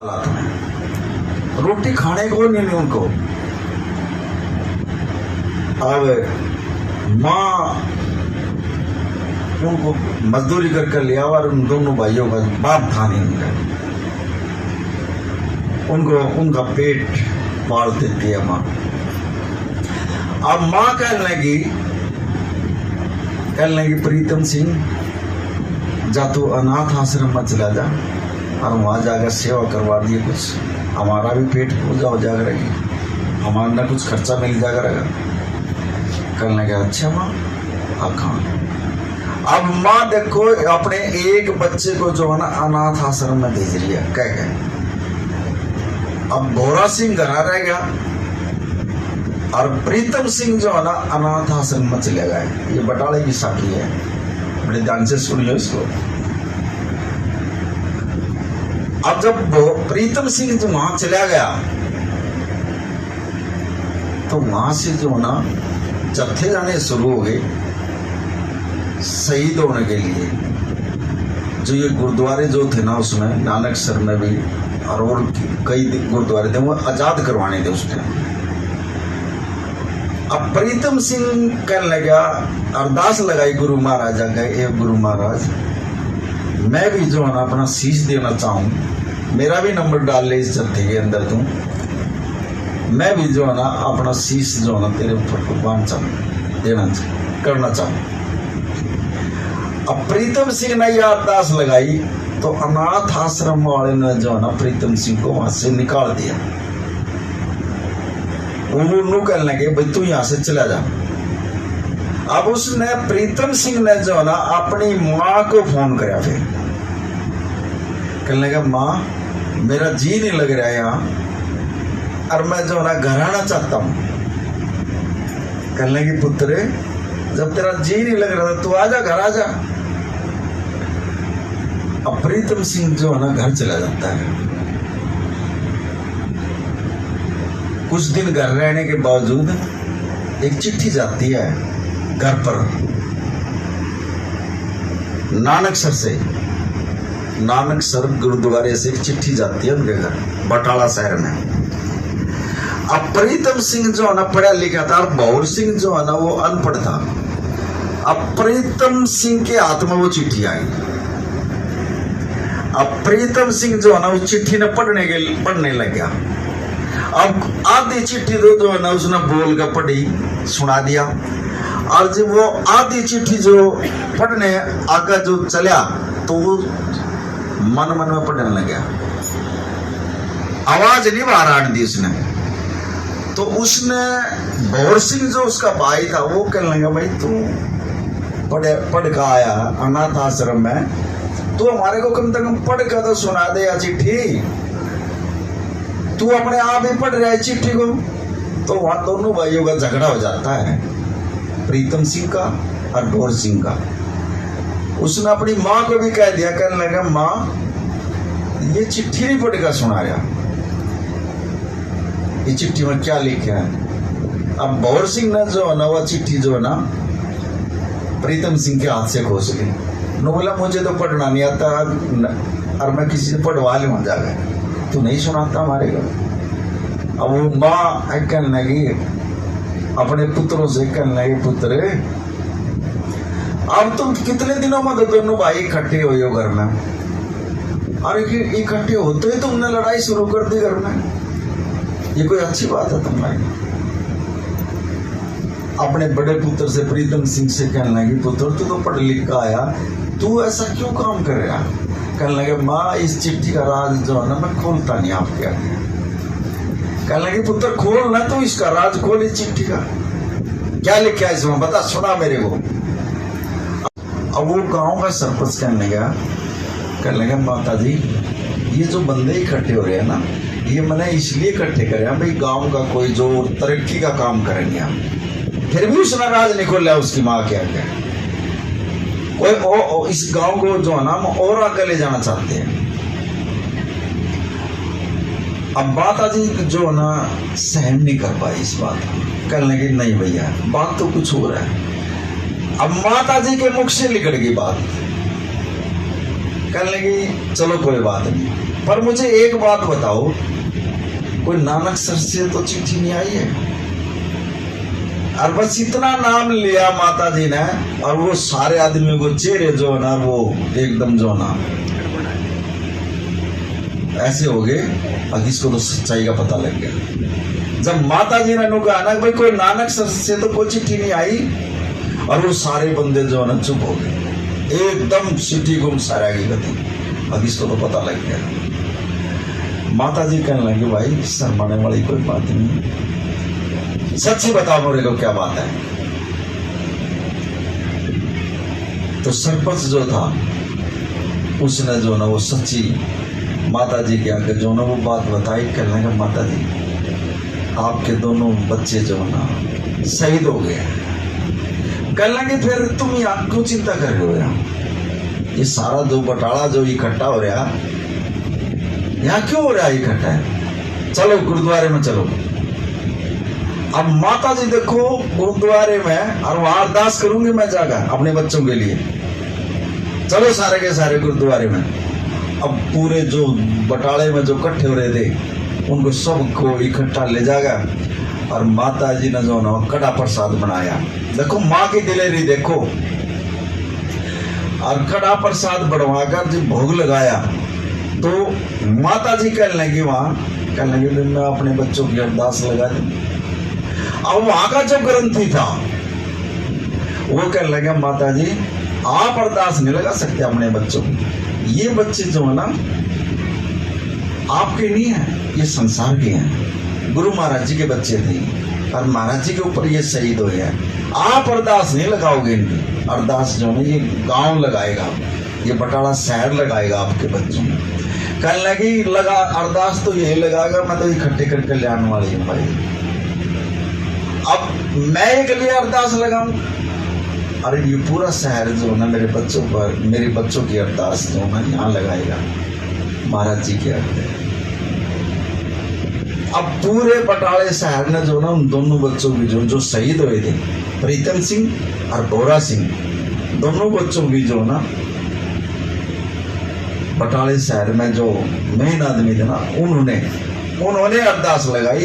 रोटी खाने को नहीं उनको। अब माँ उनको मजदूरी करके लिया और उन दोनों भाइयों का बाप था नहीं उनको उनका पेट पाल देती है माँ। अब माँ कहने लगी प्रीतम सिंह जा तू अनाथ आश्रम में चला जा और वहां जाकर सेवा करवा दिए, कुछ हमारा भी पेट पूजा हो जाएगा रहेगी, हमारा ना कुछ खर्चा मिल जाएगा रहेगा। कहने लगे अच्छा माँ आप कहाँ। अब माँ देखो अपने एक बच्चे को जो है ना अनाथ आश्रम में भेज रही है कह के। अब भोरा सिंह घर रह गया और प्रीतम सिंह जो है ना अनाथ आश्रम में चले गए। ये बटाले की साखी है, बड़े ध्यान से सुनियो इसको। अब जब प्रीतम सिंह जो वहां चला गया तो वहां से जो ना जत्थे जाने शुरू हो गए शहीद होने के लिए। जो ये गुरुद्वारे जो थे ना उसमें नानकसर में भी और कई गुरुद्वारे थे वो आजाद करवाने थे उस टाइम। अब प्रीतम सिंह कहने लगा अरदास लगाई गुरु महाराज का, एक गुरु महाराज मैं भी जो है ना अपना शीश देना चाहूं, मेरा भी नंबर डाल ले इस जत्थे के अंदर तू, मैं भी जो है ना अपना शीश जो है ना तेरे ऊपर कुर्बान देना करना चाहूं। अब प्रीतम सिंह ने यह अरदास लगाई तो अनाथ आश्रम वाले ने जो है ना प्रीतम सिंह को वहां से निकाल दिया। उन्होंने कहने लगे भाई तू यहां से चला जा। अब उसने प्रीतम सिंह ने जो है ना अपनी माँ को फोन कराया, फिर कहने लगा माँ मेरा जी नहीं लग रहा है यहाँ और मैं जो है ना घर आना चाहता हूँ। कहने लगी पुत्र जब तेरा जी नहीं लग रहा था तू आजा घर आजा। अब प्रीतम सिंह जो है ना घर चला जाता है। कुछ दिन घर रहने के बावजूद एक चिट्ठी जाती है घर पर नानकसर से, नानकसर गुरुद्वारे से एक चिट्ठी जाती है उनके घर बटाला शहर में। अब प्रीतम सिंह जो है ना पढ़ा लिखा था और भौर सिंह जो है ना वो अनपढ़ था। अब प्रीतम सिंह के हाथ में वो चिट्ठी आई। अब प्रीतम सिंह जो है ना उस चिट्ठी ने पढ़ने लग गया। अब आधी चिट्ठी जो है ना उसने बोल कर पढ़ी सुना दिया और जब वो आधी चिट्ठी जो पढ़ने आगे जो चला तो वो मन में पढ़ने लग गया, आवाज नहीं बाहर आने दी उसने। तो उसने भौर सिंह जो उसका भाई था वो कहने लगा भाई तू पढ़ का आया अनाथ आश्रम में, तू हमारे को कम से कम पढ़ कर तो सुना दे या चिट्ठी, तू अपने आप ही पढ़ रहा है चिट्ठी को। तो वहां दोनों भाइयों का झगड़ा हो जाता है, प्रीतम सिंह का और भौर सिंह का। उसने अपनी माँ को भी कह दिया, कहने लगा माँ ये चिट्ठी नहीं पढ़कर सुना रहा, ये चिट्ठी में क्या लिखा है। अब भौर सिंह ने जो है ना वह चिट्ठी जो है ना प्रीतम सिंह के हाथ से खोस ली। उन्होंने बोला मुझे तो पढ़ना नहीं आता और मैं किसी से पढ़वा लूँ जाकर, तू नहीं सुनाता हमारे घर। अब वो माँ कहने लगी अपने पुत्रों से, कहने लगे पुत्र अब तुम कितने दिनों में तो दोनों भाई इकट्ठे हुए हो घर में, अरे इकट्ठे होते ही तुमने लड़ाई शुरू कर दी घर में, ये कोई अच्छी बात है तुम्हारी। अपने बड़े पुत्र से प्रीतम सिंह से कहने लगी पुत्र तू तो पढ़ लिख का आया, तू ऐसा क्यों काम कर रहा। कहने लगे माँ इस चिट्ठी का राज जो है ना मैं खोलता नहीं आपके आगे। कहने लगे पुत्र खोल ना, तू इसका राज खोल, इस चिट्ठी का क्या लिखा है इसमें बता, सुना मेरे को। अब वो गांव का सरपंच कहने लगा माता जी ये जो बंदे इकट्ठे हो रहे हैं ना ये मैंने इसलिए इकट्ठे करे भाई गांव का कोई जो तरक्की का काम करेंगे हम। फिर भी उसने राज नहीं खोला उसकी माँ के आगे। कोई इस गांव को जो है ना हम और आगे ले जाना चाहते हैं। अब माता जी जो है ना सहन नहीं कर पाई इस बात को, कहने लगी नहीं भैया बात तो कुछ हो रहा है। अब माता जी के मुख से निकल गई बात, कहने लगी चलो कोई बात नहीं पर मुझे एक बात बताओ, कोई नानक सर से तो चिट्ठी नहीं आई है, और बस इतना नाम लिया माता जी ने, और वो सारे आदमियों को चेहरे जो है ना वो एकदम जो ना ऐसे हो गए, और इसको तो सच्चाई का पता लग गया। जब माता जी ने कहा ना भाई कोई नानक सर से तो कोई चिट्ठी नहीं आई, और वो सारे बंदे जो है ना चुप हो गए, एकदम सिटी गुम सारा की गति, अब इसको तो पता लग गया। माता जी कहने लगे भाई शर्माने वाली कोई बात नहीं, सच्ची बताओ मेरे को क्या बात है। तो सरपंच जो था उसने जो ना वो सच्ची माता जी के आगे जो ना वो बात बताई। कहने लगा माता जी आपके दोनों बच्चे जो ना शहीद हो गए। कहने लगे फिर तुम यहाँ क्यों चिंता कर रहे हो, यहाँ ये सारा जो बटाला जो इकट्ठा हो रहा यहाँ क्यों हो रहा है इकट्ठा, चलो गुरुद्वारे में चलो। अब माता जी देखो गुरुद्वारे में, और वहां अरदास करूंगी मैं जाकर अपने बच्चों के लिए, चलो सारे के सारे गुरुद्वारे में। अब पूरे जो बटाले में जो इकट्ठे हो रहे थे उनको सबको इकट्ठा ले जाएगा, और माता जी ने जो ना कड़ा प्रसाद बनाया। देखो माँ की दिलेरी देखो, और कड़ा प्रसाद बनवाकर जो भोग लगाया, तो माता जी कहने लगी वहां, कहने लगी मैं अपने बच्चों की अरदास लगा दी। अब वहां का जो ग्रंथी था वो कहने लगा माता जी आप अरदास नहीं लगा सकते अपने बच्चों की, ये बच्चे जो है ना आपके नहीं है, ये संसार के हैं, गुरु महाराज जी के बच्चे थे, और महाराज जी के ऊपर ये शहीद हुए हैं, आप अरदास नहीं लगाओगे इनकी, अरदास जो है ये गांव लगाएगा, ये बटाला शहर लगाएगा आपके बच्चों में। कहने लगी लगा अरदास तो यही लगाएगा, मैं तो इकट्ठे करके ले आने वाली हूँ भाई, अब मैं एक लिए अरदास लगाऊं, अरे ये पूरा शहर जो ना मेरे बच्चों पर, मेरे बच्चों की अरदास जो ना यहाँ लगाएगा महाराज जी के आगे। अब पूरे बटाले शहर ने जो ना उन दोनों बच्चों की जो शहीद हुए थे, प्रीतम सिंह और बोरा सिंह, दोनों बच्चों की जो ना बटाले शहर में जो मेन आदमी थे ना, उन्होंने अरदास लगाई।